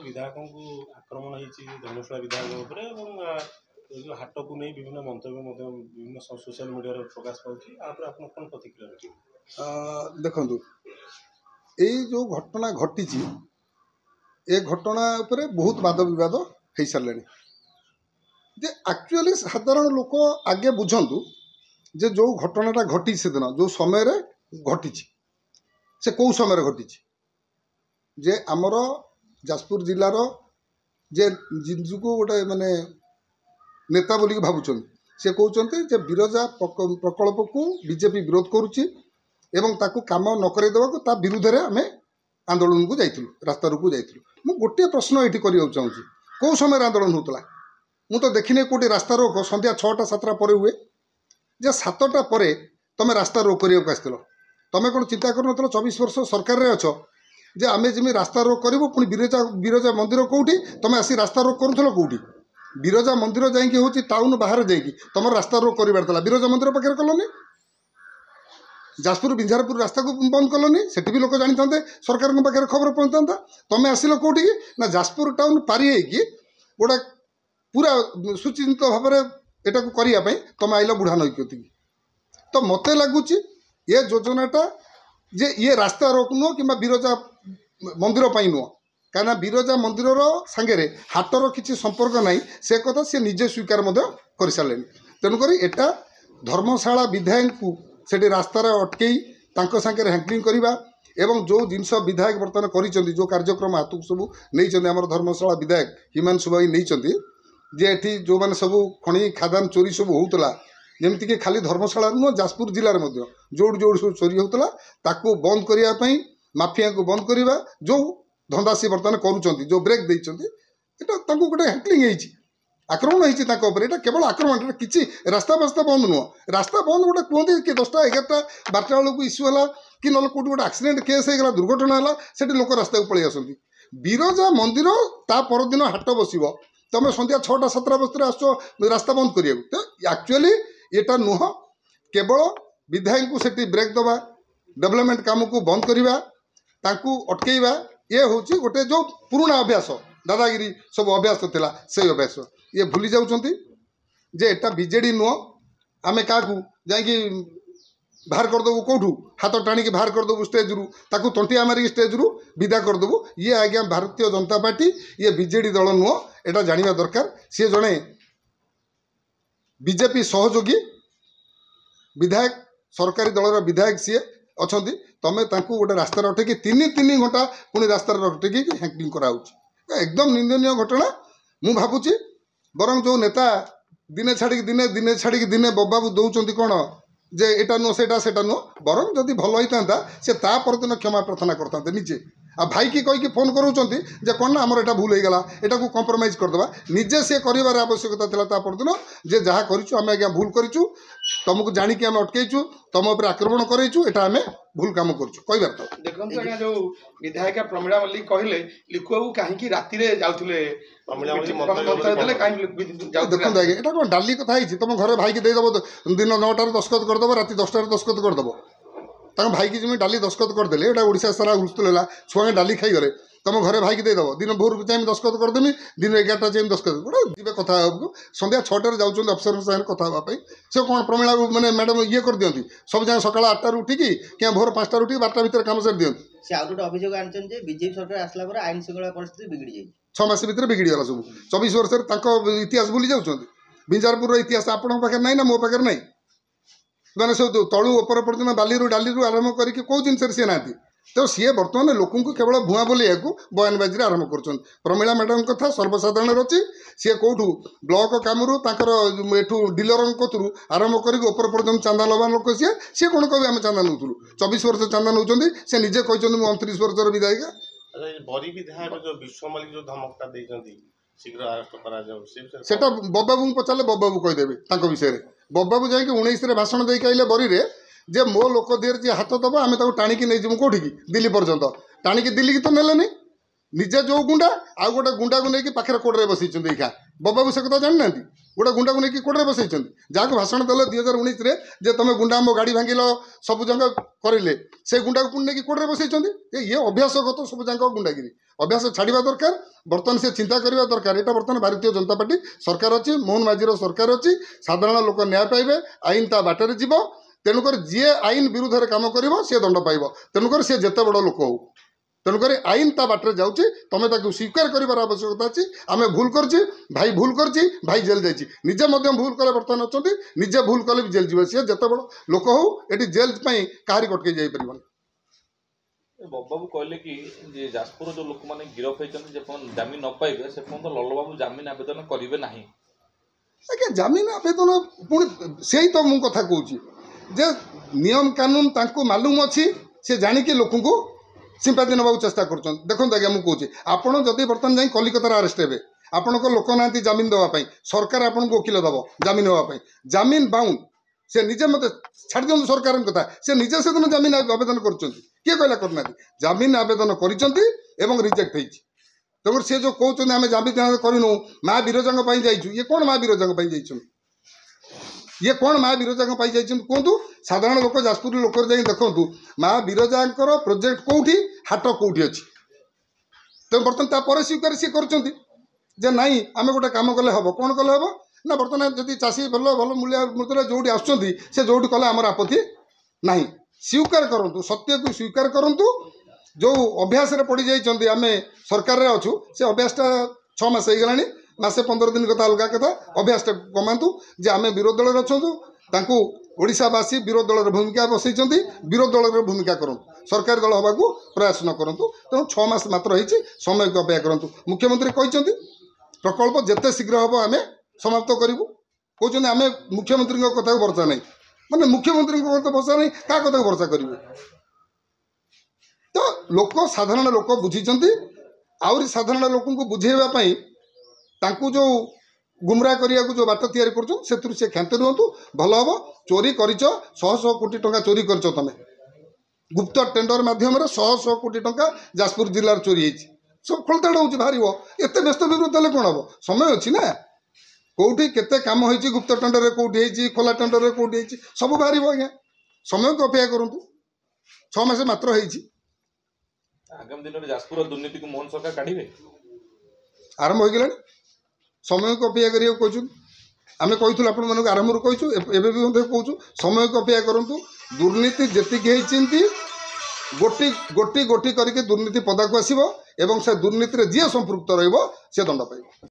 विधायकों को आक्रमण होती धर्मशाला विधायक जो हाट को नहीं विभिन्न मंतव्य विभिन्न सोशल मीडिया प्रकाश पाँच आप कौन प्रतिक्रिया रखिए? देखु यही जो घटना घटी ए घटना उपरे बहुत वाद विवाद हो सारे जे एक्चुअली साधारण लोक आगे बुझंतु जे जो घटनाटा घटी से दिन जो समय घटी से कौ समय घटी जे आमर जाजपुर जिलार जे जिंजु गोटे माने नेता बोलिक भावुं से कहते जे बिरजा प्रकल्प को बीजेपी विरोध करुच्ची एवं ताकू काम न करदेवा विरुद्ध में आम आंदोलन को जाइलु रास्ता रोक जाइलु गोटे प्रश्न ये चाहिए कौ समय आंदोलन होता मु तो देखने कौटी रास्ता रोक संध्या 6टा 7टा पर हुए जे 7टा पर तुम रास्ता रोक करने आसल तुम कौन चिंता कर 24 वर्ष सरकार अच्छ जे आम जमी रास्ता रोक करूँ पुणी बिरजा मंदिर कौटी तुम आसी रास्ता रोक करूल कौटी बिरजा मंदिर जाकि टाउन बाहर जाकि तुम रास्ता रोक कर बिरजा मंदिर पाखे कलनी जाजपुर बिंझारपुर रास्ता को बंद कलनी से भी लोक जानी था सरकार पाखे खबर पहुँचा तुम आसिल कौटी ना जाजपुर टाउन पारी गोटा पूरा सुचिंत भाव में यहाँ करने तुम आइल बुढ़ा नईकती तो मत लगुच ये योजनाटा जे ये रास्ता रोक नुह कि बिरजा मंदिर नुह कहीं बिरजा मंदिर सांगे हाटर किसी संपर्क ना से कथा सी निजे स्वीकार कर सारे तेणुक एटा धर्मशाला विधायक को से रास्तार अटकई सांगे हैंडलिंग करवा एवं जो जिनस विधायक बर्तमान कर जो कार्यक्रम हाथ को सब नहीं आम धर्मशाला विधायक हिमांशु भाई नहीं जे एठी जो मैंने सब खनि खादान चोरी सब होता जमीक खाली धर्मशाला नुह जाजपुर जिले में जोड़ जोड़ सब चोरी होता ताकू बंद करने माफिया को बंद करवा जो धंदा सी बर्तमान करुँच जो ब्रेक देते गोटे हैंडलिंग आक्रमण होता केवल आक्रमण किसी रास्ता बास्ता बंद नुह रास्ता बंद गोटे कहते कि 10टा 11टा 12टा बेलू इश्यू है कि ना कौट गोटे एक्सीडेंट केस होगा दुर्घटना है से लोक रास्ता को पलि आसती बिरजा मंदिर ता परदिन हाट बस तुम संध्या 6टा 7टा बजे आस रास्ता बंद करिए तो एक्चुअली एटा नुह केवल विधायक को सेठी ब्रेक दबा डेवलपमेंट काम को बंद करवा अटकईवा ये हूँ गोटे जो पुराना अभ्यास दादागिरी सब अभ्यास थिला से अभ्यास ये भूली जाउछंती जे एटा बीजेडी नुह आमे काकू जाई बाहर करदेबू कौटू हाथ टाणी बाहर करदेबू स्टेज रू ताकू तंटिया मारिक स्टेज रू विदा करदेबू ये आज्ञा भारतीय जनता पार्टी ये बीजेडी दल नुह एटा जानिबा दरकार सी जड़े बीजेपी सहयोगी विधायक सरकारी दलर विधायक सी अच्छा तुम गोटे रास्तार अटकी 3 घंटा पुणी रास्तार अटकी हैंडलिंग कराऊँ एकदम निंदनीय घटना मु भावुची बरं जो नेता दिने छाड़ी दिने दिने छाड़ी दिने बबाबू दौरान कौन जे एटा नुह सेटा नुह बरं जदि भल होता से परदिन क्षमा प्रार्थना करते निजे आ भाई की कहीकि फोन करूँच जे कौन ना आमर एटा भूल होगा एटा को कंप्रोमाइज करदे निजे सी कर आवश्यकता था परदिन जे जहाँ करें आज्ञा भूल करूँ तुमको जाणिकी आम अटकईचु तुम उपर आक्रमण करेचु एटा आम भूल काम करूँ कहबार तो देखो आज्ञा जो विधायक प्रमिला मल्लिक कहले लिखु बाबू कहीं राति जाऊे देखो आज्ञा एटा कौन डाली कथा तुम घर भाई की देदेव दिन 9टार दस्खत करदेव राति 10टार दस्खत करदेव तक भाई की जमी डाली दस्खत करदे एटा ओडिशा सारा हुलस्थुल है छुआ डाली खाईगले तुम घरे भाई की देदेव दिन भोर चाहिए दस्खत करदेमी दिन 11टा चाहिए दस्खत गोटे जी कथा संध्या 6टार जाऊँ अफसर सागर कथा हाँपाई से कौन प्रमिला मैंने मैडम ये कर दिखती सब जगह सकाल 8टार उठिकी क्या भोर 5टार उठिकी 12टा भितर काम सारी दिखती से आउ गोटे अभियोग आनी बीजेपी सरकार आसला पर आईन श्रृंखला परिस्थिति बिगड़ी जाए 6 मास भितर बिगड़गला सब 24 वर्ष इतिहास भूली जाऊँ बिंजारपुर इतिहास आपण पाखे ना मो पाखे ना मैंने सब तलू उपर पर्यटन बाली डाली आरंभ करके कौ जिन सी ना तो सी बर्तमान लोक केवल भुआ बोलिया बयानबाजी आरंभ कर प्रमिला मैडम कथा सर्वसाधारण अच्छी सी कौटू ब्लॉक काम एठू डीलर कतरू आरंभ करके ऊपर पर्यटन चांदा लबान लोक सी सी कौन कह आम चांदा नौलु 24 वर्ष चांदा नौ से निजे कहते 29 वर्षर विधायिका बरी विधायक जो विश्व मलिक जो धमकता देते शीघ्र अरेस्ट करा सेटा बबाबू पचारे बबाबू कहीदेवे विषय में बबाबू जाकि 19 भाषण देके आइले बरी रे जे मो लोक देर जी हाथ दबा आम टाणिकी नहीं जीवु कौटी दिल्ली पर्यंत टाणिकी दिल्ली की तो नेलेनी निजे जो गुंडा आउ गोटे गुंडा को लेकिन पाखे कोर्टे बसई खा बबाबू से कथा जानी ना गोटे गुंडा को लेकिन कोर्टे बसई जहाँ को भाषण देले 2019 जे तुम गुंडा मो गाड़ी भांगिल सब जगह करें से गुंडा को पुणी नहीं कोर्टे बसई ये अभ्यासगत सब जगह गुंडागिरी अभ्यास छाड़ा दरकार बर्तमान से चिंता करवा दरकार यहाँ बर्तमान भारतीय जनता पार्टी सरकार अच्छी मोहन माझीर सरकार अच्छी साधारण लोक न्याय पाइबे आईन ता बाटर जीव तेणुक जी आईन विरुद्ध में कम कर सी दंड पाइब तेणुक सी जिते बड़ लोक हो तेणुक आईन ता बाटर जाऊँगी तुम ताकू स्वीकार कर आवश्यकता अच्छी आम भूल कर भाई भूल कर भाई जेल जाइए निजे भूल कले बर्तमान अच्छा निजे भूल कले भी जेल जीव सी जिते बड़ लोक हो ये जेल कहारी कटके जापर बाबू कहले कि जे जाजपुर जो लोक मैंने गिरफ होती जमीन न पाइबे से पर्यटन लल्लू जमीन आवेदन करेंगे ना आज्ञा जमीन आवेदन पुणी से तो मु कथा कहूँ जे नियम कानून तांको मालूम अच्छी से जानिकी लोक को सिंपाती नवा चेष्टा कर देखो आज्ञा मुझे आपड़ जदि बर्तमान जाए कलिकतार आरेस्ट हे आपण लोक ना जमीन देवाई सरकार आपन को वकिल दब जमीन होगापी जमीन बाउंड से निजे मत छाड़ दिखाँ सरकार कथा से निजे से दिन जमीन आवेदन कर किए कहला करना जमीन आवेदन कर रिजेक्ट हो तेणु सी जो कहते आम जमीन करनु माँ बिरजा जाइए ये कौन माँ बिरजा जा ये कौन माँ बिरजा कहतु साधारण लोक जाजपुर लोक जाए देखु माँ बिरजा प्रोजेक्ट कौटी हाट कौटी अच्छी तो बर्तमान स्वीकार सी कर नाई आम गोटे कम कले हम कौन कले हम ना बर्तमान जब चाषी भल भल मूल्य मृत्युरे जो आसुँच से जो कले आमर आपत्ति ना स्वीकार करूँ सत्य को स्वीकार करूँ जो अभ्यास पड़ जाइए आम सरकार अच्छु से अभ्यासटा 6 मास हो गला मासे 15 दिन कथा अलग कथा अभ्यासटा कमातु जे आम विरोध दल अच्छु ओडावासी विरोध दल भूमिका बसई विरोध दल भूमिका करूँ सरकारी दल हवा प्रयास न करूँ तेणु 6 मास मात्र हो समय को अपेक्षा करूँ मुख्यमंत्री कहते प्रकल्प जिते शीघ्र हम आम समाप्त करूँ कहते आम मुख्यमंत्री कथा भरोसा नहीं माने मुख्यमंत्री भरोसा नहीं क्या कथा भरोसा करेंगे तो लोक साधारण लोक बुझी आहरी साधारण लोक बुझेवाई जो गुमराह करने को जो बाट तैयारी कर से क्षांत रुहतु भल हम चोरी कर 100 कोटी टंका चोरी कर तुम गुप्त टेंडर मध्यम 100 कोटी टंका जाजपुर जिलार चोरी होती सब खोलताड़ हो बाहर एत व्यस्त विवृत हेल्ले कौन हम समय अच्छी ना कौटी केते काम होती गुप्त टेंडर कौटी होती खोला टेंडर कौटी होती सब बाहर आज्ञा समय को अपेक्षा करूँ 6 मास मात्र होती आगामी दिन में जाजपुर दुर्नीति को मोहन सरकार काढ़े आरंभ हो गला समय को अपेक्षा करिए कहूँ आम कहूँ आपण आरंभ कहूँ एवं भी कहूँ समय को अपेक्षा करूँ दुर्नीति जी गोटी गोटी गोटी करके दुर्नीति पदा को आसो से दुर्नीति जी संपृक्त रही से दंड पाइब।